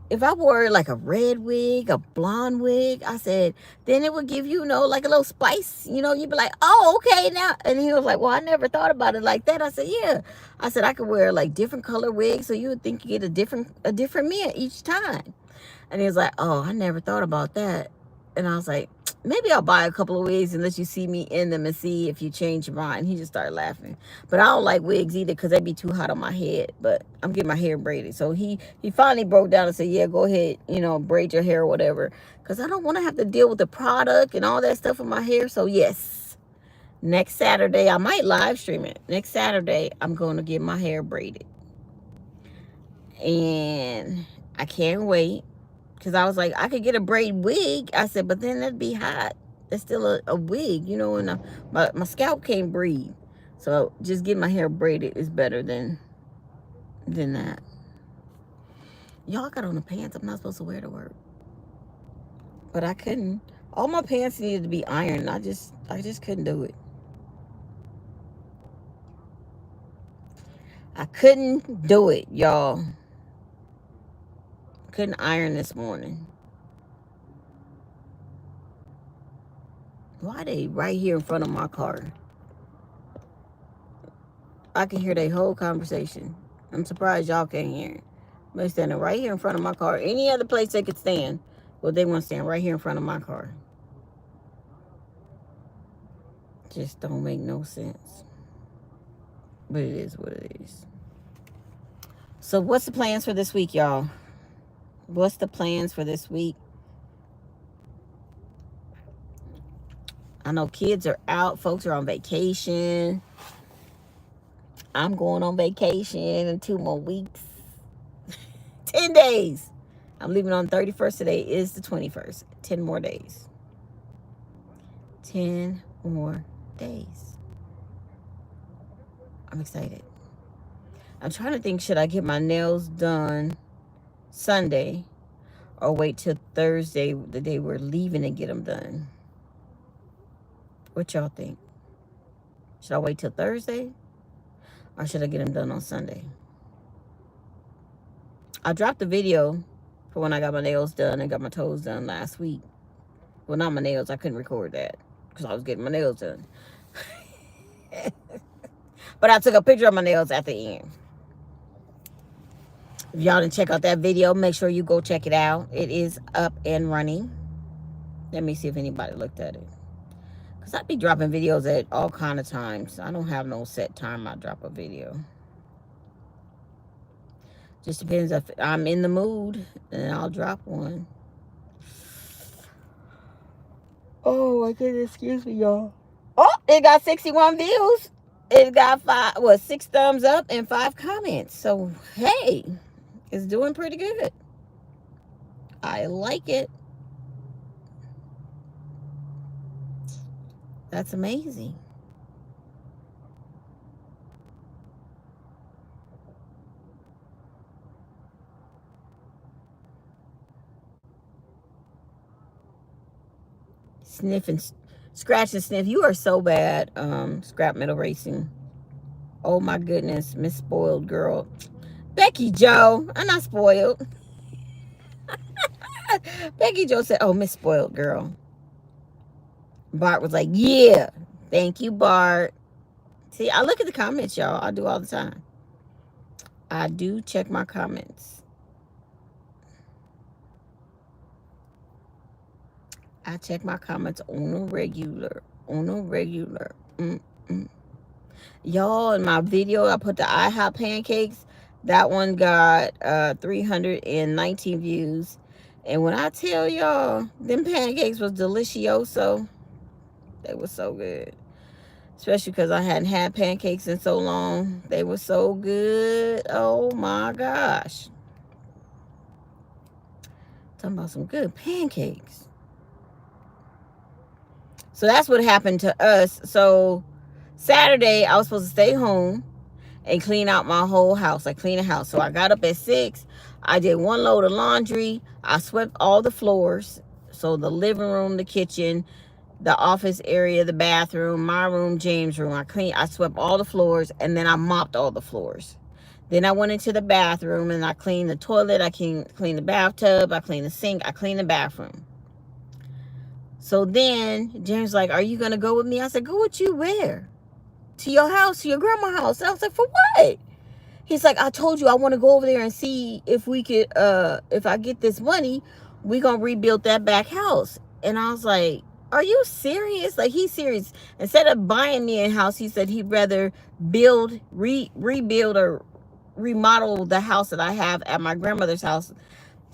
if I wore like a red wig, a blonde wig, I said, then it would give you, like a little spice. You'd be like, oh, okay now. And he was like, well, I never thought about it like that. I said, yeah. I said, I could wear like different color wigs so you would think you get a different man each time. And he was like, oh, I never thought about that. And I was like, maybe I'll buy a couple of wigs and let you see me in them and see if you change your mind. He just started laughing. But I don't like wigs either because they'd be too hot on my head. But I'm getting my hair braided. So he finally broke down and said, yeah, go ahead, braid your hair or whatever. Because I don't want to have to deal with the product and all that stuff in my hair. So yes, next Saturday, I might live stream it. Next Saturday, I'm going to get my hair braided. And I can't wait. Because I was like, I could get a braid wig. I said, but then that'd be hot. It's still a wig, and my scalp can't breathe. So just getting my hair braided is better than that. Y'all got on the pants I'm not supposed to wear to work. But I couldn't. All my pants needed to be ironed. I just couldn't do it. I couldn't do it, y'all. Couldn't iron this morning. Why are they right here in front of my car? I can hear their whole conversation. I'm surprised y'all can't hear it. They're standing right here in front of my car. Any other place they could stand, well, they want to stand right here in front of my car. Just don't make no sense. But it is what it is. So what's the plans for this week, y'all? What's the plans for this week? I know kids are out. Folks are on vacation. I'm going on vacation in 2 more weeks. 10 days. I'm leaving on 31st. Today is the 21st. 10 more days. 10 more days. I'm excited. I'm trying to think, should I get my nails done Sunday or wait till Thursday, the day we're leaving, and get them done? What y'all think? Should I wait till Thursday or should I get them done on Sunday? I dropped a video for when I got my nails done and got my toes done last week. Well, not my nails. I couldn't record that because I was getting my nails done. But I took a picture of my nails at the end. If y'all didn't check out that video, make sure you go check it out. It is up and running. Let me see if anybody looked at it. Because I be dropping videos at all kind of times. I don't have no set time I drop a video. Just depends if I'm in the mood, and I'll drop one. Oh my goodness, excuse me, y'all. Oh, it got 61 views. It got 6 thumbs up and 5 comments. So, hey, it's doing pretty good. I like it. That's amazing. Sniff and scratch and sniff. You are so bad, Scrap Metal Racing. Oh my goodness, Miss Spoiled Girl. Becky Joe. I'm not spoiled. Becky Joe said, oh, Miss Spoiled Girl. Bart was like, yeah. Thank you, Bart. See, I look at the comments, y'all. I do all the time. I do check my comments. I check my comments on a regular. Y'all, in my video, I put the IHOP pancakes. That one got 319 views. And when I tell y'all, them pancakes was delicioso. They were so good. Especially because I hadn't had pancakes in so long. They were so good. Oh my gosh. Talking about some good pancakes. So that's what happened to us. So Saturday, I was supposed to stay home and clean out my whole house. I cleaned the house. So I got up at 6. I did 1 load of laundry. I swept all the floors. So the living room, the kitchen, the office area, the bathroom, my room, James' room. I swept all the floors, and then I mopped all the floors. Then I went into the bathroom and I cleaned the toilet. I cleaned the bathtub. I cleaned the sink. I cleaned the bathroom. So then James was like, are you going to go with me? I said, go with you where? To your house, to your grandma's house. And I was like, for what? He's like, I told you I want to go over there and see if we could, if I get this money, we going to rebuild that back house. And I was like, are you serious? Like, he's serious. Instead of buying me a house, he said he'd rather build, rebuild or remodel the house that I have at my grandmother's house.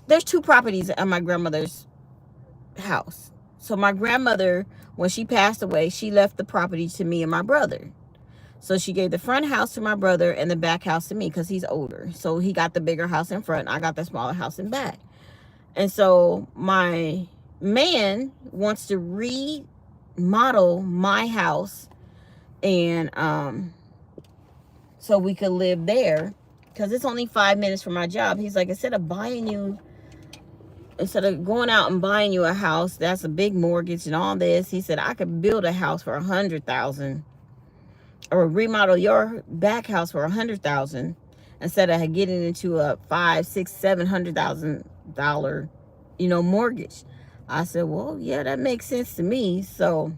There's 2 properties at my grandmother's house. So my grandmother, when she passed away, she left the property to me and my brother. So she gave the front house to my brother and the back house to me because he's older. So he got the bigger house in front. I got the smaller house in back. And so my man wants to remodel my house, and so we could live there because it's only 5 minutes from my job. He's like, instead of going out and buying you a house, that's a big mortgage and all this. He said, I could build a house for $100,000 or remodel your back house for $100,000 instead of getting into a $500,000, $600,000, mortgage. I said, well, yeah, that makes sense to me. So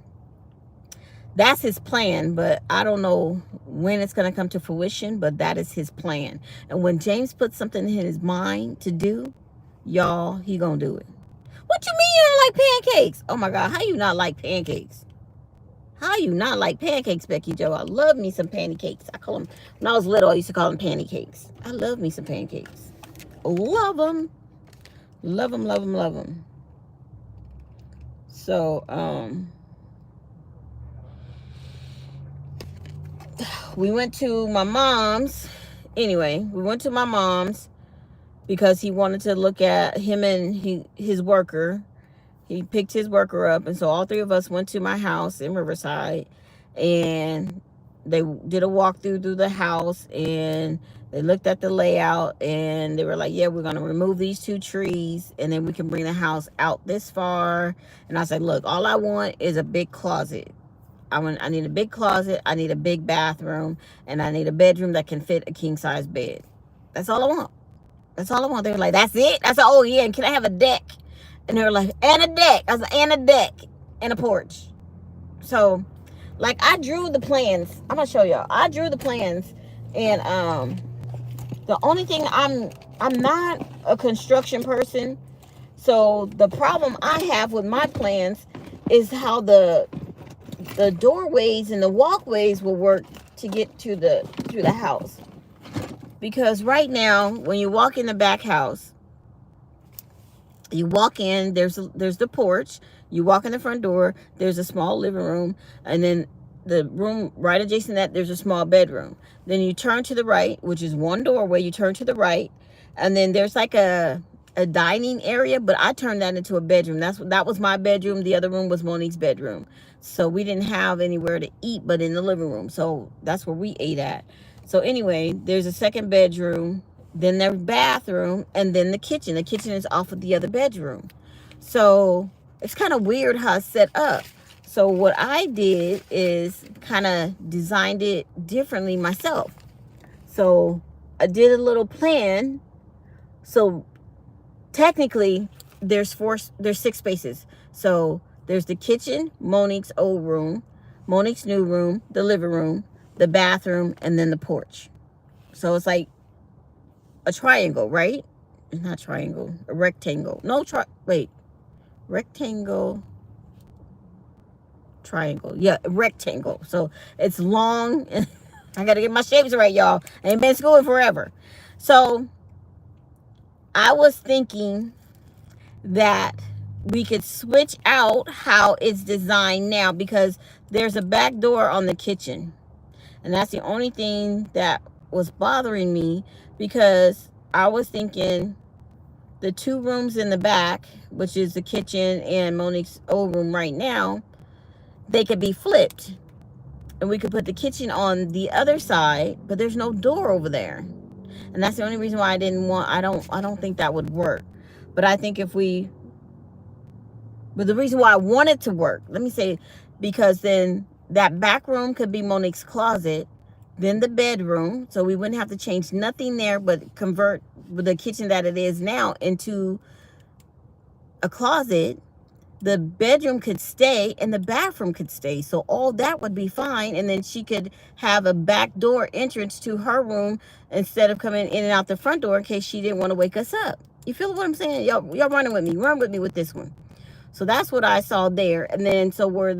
that's his plan, but I don't know when it's going to come to fruition, but that is his plan. And when James puts something in his mind to do, y'all, he going to do it. What you mean you don't like pancakes? Oh my God, how you not like pancakes? How you not like pancakes, Becky Joe? I love me some pancakes. I call them, when I was little, I used to call them pancakes. I love me some pancakes. Love them. Love them, love them, love them. So, we went to my mom's. Anyway, we went to my mom's because he wanted to look at him and his worker. He picked his worker up. And so all 3 of us went to my house in Riverside. And they did a walkthrough through the house. And they looked at the layout. And they were like, yeah, we're going to remove these 2 trees. And then we can bring the house out this far. And I said, look, all I want is a big closet. I need a big closet. I need a big bathroom. And I need a bedroom that can fit a king-size bed. That's all I want. That's all I want. They were like, that's it? I said, oh, yeah. And can I have a deck? And they were like, and a deck. I was like, and a deck. And a porch. So, like, I drew the plans. I'm going to show y'all. I drew the plans. And the only thing, I'm not a construction person. So, the problem I have with my plans is how the doorways and the walkways will work to get to the house. Because right now, when you walk in the back house, you walk in, there's the porch. You walk in the front door, there's a small living room. And then the room right adjacent to that, there's a small bedroom. Then you turn to the right, which is one doorway. You turn to the right. And then there's like a dining area, but I turned that into a bedroom. That was my bedroom. The other room was Monique's bedroom. So we didn't have anywhere to eat but in the living room. So that's where we ate at. So anyway, there's a second bedroom, then there's bathroom, and then the kitchen. The kitchen is off of the other bedroom. So it's kind of weird how it's set up. So what I did is kind of designed it differently myself. So I did a little plan. So technically there's 6 spaces. So there's the kitchen, Monique's old room, Monique's new room, the living room, the bathroom, and then the porch. So it's like a triangle, right? It's not triangle, a rectangle. No, rectangle, triangle. Yeah, rectangle. So it's long. I got to get my shapes right, y'all. I ain't been in school forever. So I was thinking that we could switch out how it's designed now, because there's a back door on the kitchen. And that's the only thing that was bothering me, because I was thinking the 2 rooms in the back, which is the kitchen and Monique's old room right now, they could be flipped. And we could put the kitchen on the other side, but there's no door over there. And that's the only reason why I didn't want, I don't think that would work. But I think if we, but the reason why I want it to work, let me say, because then that back room could be Monique's closet, then the bedroom, so we wouldn't have to change nothing there, but convert the kitchen that it is now into a closet. The bedroom could stay and the bathroom could stay. So all that would be fine. And then she could have a back door entrance to her room instead of coming in and out the front door in case she didn't want to wake us up. You feel what I'm saying? Y'all running with me. Run with me with this one. So that's what I saw there. And then so where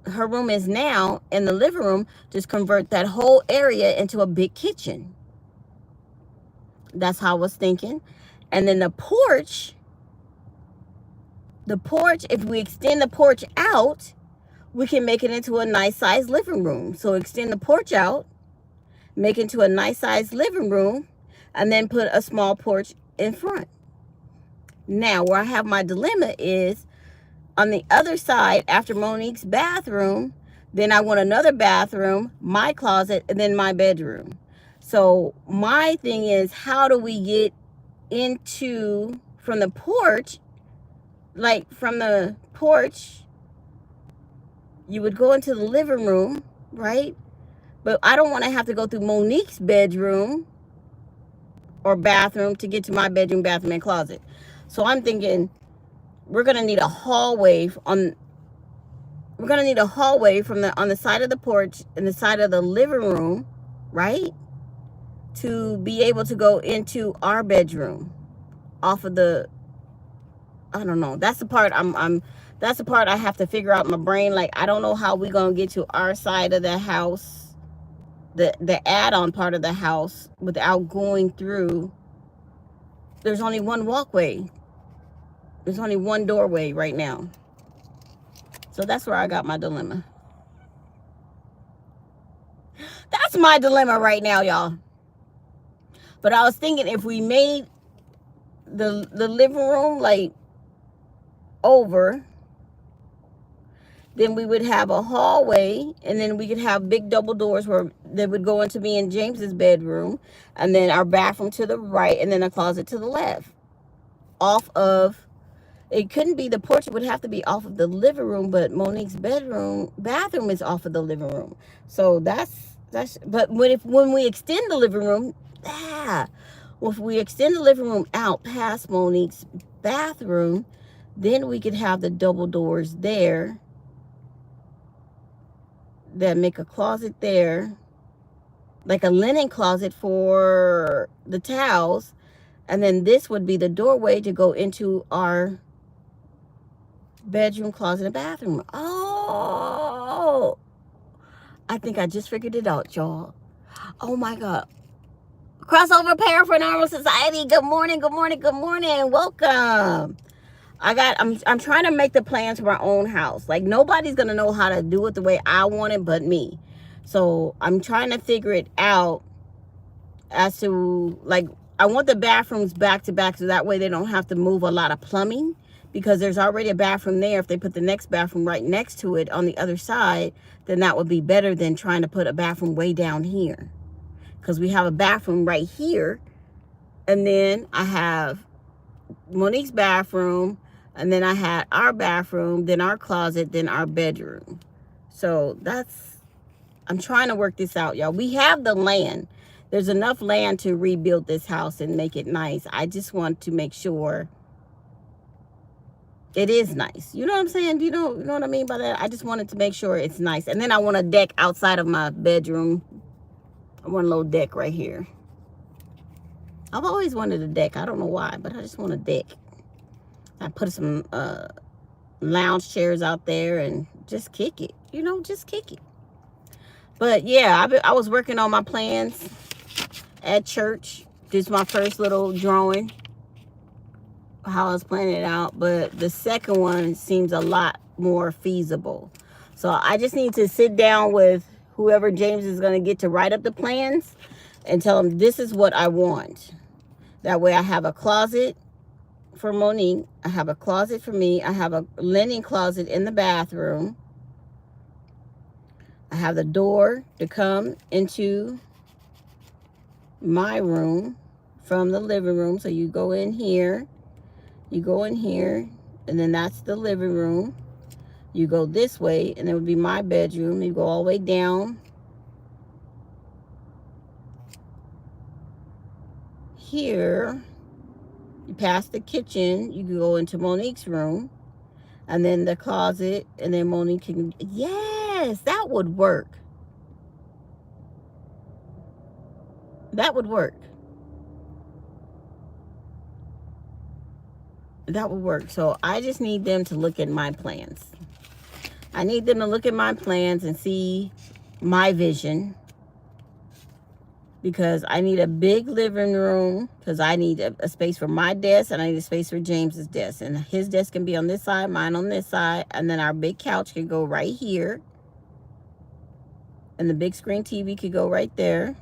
her room is now in the living room, just convert that whole area into a big kitchen. That's how I was thinking. And then the porch, if we extend the porch out, we can make it into a nice sized living room. So extend the porch out, make it into a nice sized living room, and then put a small porch in front. Now, where I have my dilemma is on the other side, after Monique's bathroom, then I want another bathroom, my closet, and then my bedroom. So my thing is, how do we get into, from the porch, like from the porch, you would go into the living room, right? But I don't want to have to go through Monique's bedroom or bathroom to get to my bedroom, bathroom, and closet. So I'm thinking we're going to need a hallway on the side of the porch and the side of the living room, right? To be able to go into our bedroom off of the, I don't know. That's the part that's the part I have to figure out in my brain. Like, I don't know how we're going to get to our side of the house, the add-on part of the house, without going through. There's only one walkway. There's only one doorway right now. So that's where I got my dilemma. That's my dilemma right now, y'all. But I was thinking if we made the living room like over, then we would have a hallway, and then we could have big double doors where they would go into me and James's bedroom, and then our bathroom to the right, and then a closet to the left. Off of, it couldn't be the porch, it would have to be off of the living room, but Monique's bathroom is off of the living room. So that's but when we extend the living room, if we extend the living room out past Monique's bathroom, then we could have the double doors there that make a closet there, like a linen closet for the towels. And then this would be the doorway to go into our bedroom, closet, and bathroom. Oh, I think I just figured it out, y'all. Oh my God. Crossover Pair for Normal Society. Good morning, good morning, good morning. Welcome. I'm trying to make the plans for my own house. Like, nobody's gonna know how to do it the way I want it but me. So I'm trying to figure it out as to, like, I want the bathrooms back to back so that way they don't have to move a lot of plumbing, because there's already a bathroom there. If they put the next bathroom right next to it on the other side, then that would be better than trying to put a bathroom way down here. Because we have a bathroom right here, and then I have Monique's bathroom, And then I had our bathroom, then our closet, then our bedroom. So I'm trying to work this out, y'all. We have the land. There's enough land to rebuild this house and make it nice. I just want to make sure it is nice. You know what I'm saying? You know what I mean by that? I just wanted to make sure it's nice. And then I want a deck outside of my bedroom. I want a little deck right here. I've always wanted a deck. I don't know why, but I just want a deck. I put some lounge chairs out there and just kick it. You know, just kick it. But yeah, I was working on my plans at church. This is my first little drawing, how I was planning it out. But the second one seems a lot more feasible. So I just need to sit down with whoever James is going to get to write up the plans and tell him this is what I want. That way I have a closet for Monique. I have a closet for me. I have a linen closet in the bathroom. I have the door to come into my room from the living room. So you go in here, and then that's the living room. You go this way, and it would be my bedroom. You go all the way down here. You pass the kitchen, you can go into Monique's room, and then the closet, and then Monique can, yes, that would work. That would work. That would work. So I just need them to look at my plans. I need them to look at my plans and see my vision. Because I need a big living room, because I need a space for my desk, and I need a space for James's desk. And his desk can be on this side, mine on this side, and then our big couch can go right here. And the big screen TV could go right there.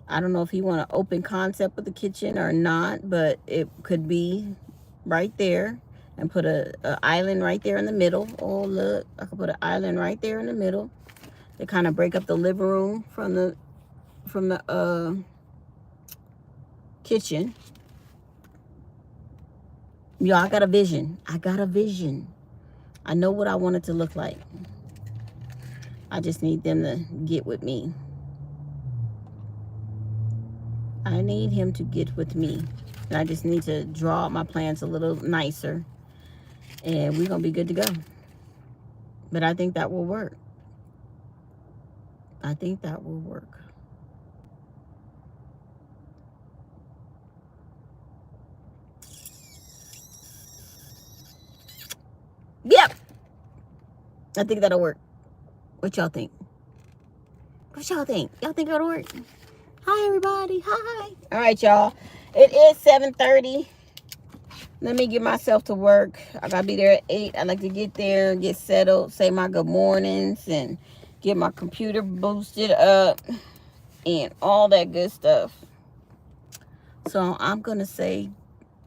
I don't know if he want an open concept with the kitchen or not, but it could be right there. And put a island right there in the middle. Oh, look, I could put an island right there in the middle. They kind of break up the living room from the kitchen. Y'all, I got a vision. I got a vision. I know what I want it to look like. I just need them to get with me. I need him to get with me. And I just need to draw out my plans a little nicer. And we're going to be good to go. But I think that will work. I think that will work. Yep. I think that'll work. What y'all think? What y'all think? Y'all think it'll work? Hi, everybody. Hi. All right, y'all. It is 7:30. Let me get myself to work. I got to be there at 8. I like to get there, get settled, say my good mornings, and get my computer boosted up and all that good stuff. So I'm going to say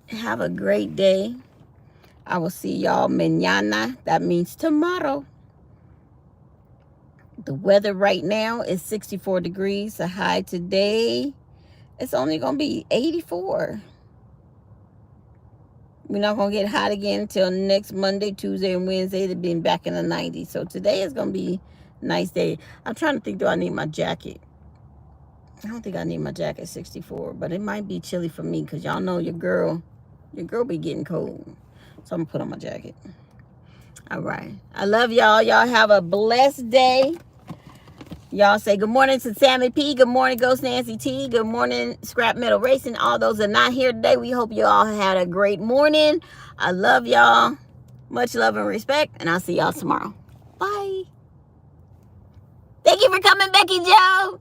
have a great day. I will see y'all mañana. That means tomorrow. The weather right now is 64 degrees. The high today, it's only going to be 84. We're not going to get hot again until next Monday, Tuesday, and Wednesday. They've been back in the 90s. So today is going to be a nice day. I'm trying to think, do I need my jacket? I don't think I need my jacket 64. But it might be chilly for me because y'all know your girl be getting cold. So I'm going to put on my jacket. All right. I love y'all. Y'all have a blessed day. Y'all say good morning to Sammy P. Good morning, Ghost Nancy T. Good morning, Scrap Metal Racing. All those that are not here today, we hope you all had a great morning. I love y'all. Much love and respect. And I'll see y'all tomorrow. Bye. Thank you for coming, Becky Joe.